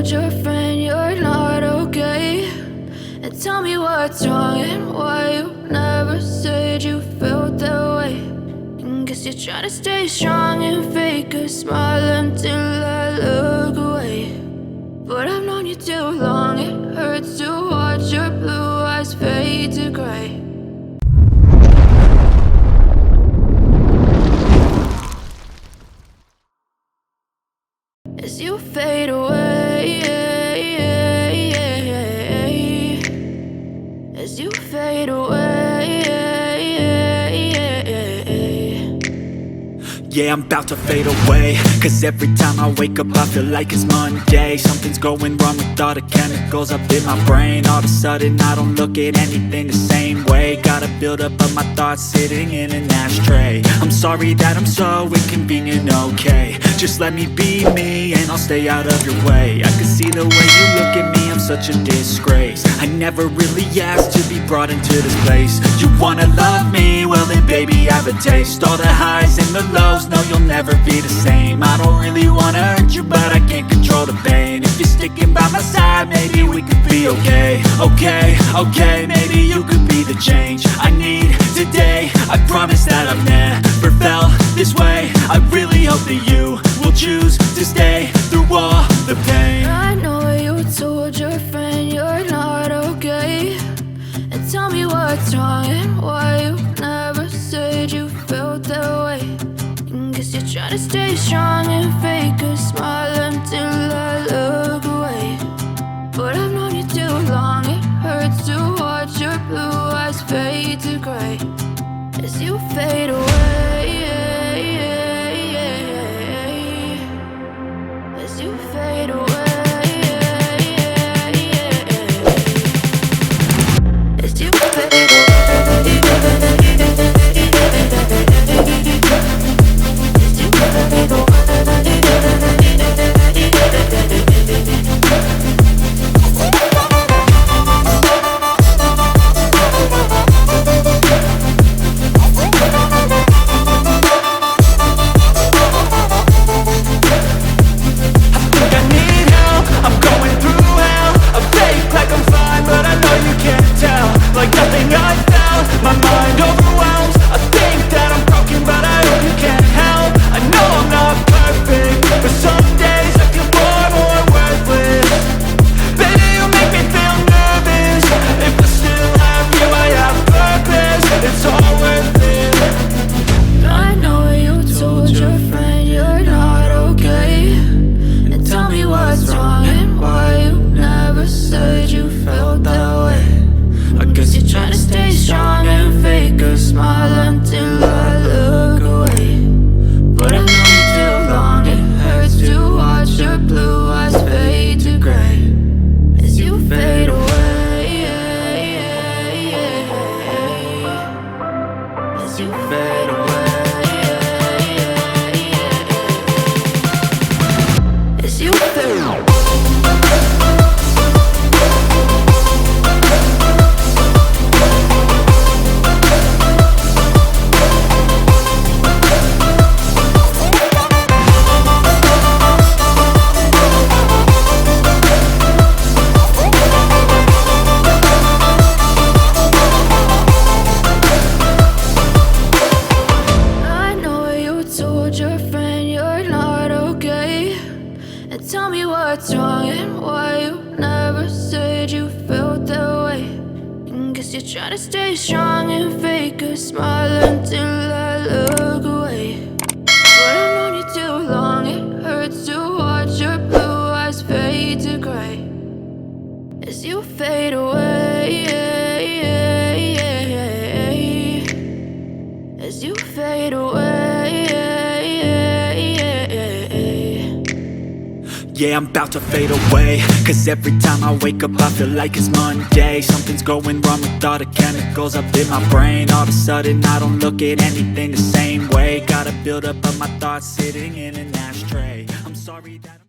told your friend you're not okay? And tell me what's wrong and why you never said you felt that way. And guess you're trying to stay strong and fake a smile until I look away. But I've known you too long, it hurts to watch your blue eyes fade to gray. As you fade away, as you fade away. Yeah, I'm about to fade away, cause every time I wake up I feel like it's Monday. Something's going wrong with all the chemicals up in my brain. All of a sudden I don't look at anything the same way. Got a buildup of my thoughts sitting in an ashtray. I'm sorry that I'm so inconvenient, okay? Just let me be me and I'll stay out of your way. I can see the way you look at me, I'm such a disgrace. I never really asked to be brought into this place. You wanna love me? Well then baby have a taste. All the highs and the lows, no, you'll never be the same. I don't really wanna hurt you, but I can't control the pain. If you're sticking by my side, maybe we could be okay. Okay, maybe you could be the change I need today. I promise that I've never felt this way. I really hope that you will choose to stay through all the pain. I know you told your friend you're not okay. And tell me what's wrong and why you never said you felt that way. Guess you're trying to stay strong and fake a smile until I look away. But I've known you too long, it hurts to watch your blue eyes fade to gray. As you fade away, as you fade away, as you fade away. Try to stay strong and fake a smile until I look away. But I've known you too long, it hurts to watch your blue eyes fade to gray. As you fade away, as you fade away. Yeah, I'm about to fade away, cause every time I wake up I feel like it's Monday. Something's going wrong with all the chemicals up in my brain. All of a sudden I don't look at anything the same way. Got a buildup of my thoughts sitting in an ashtray. I'm sorry that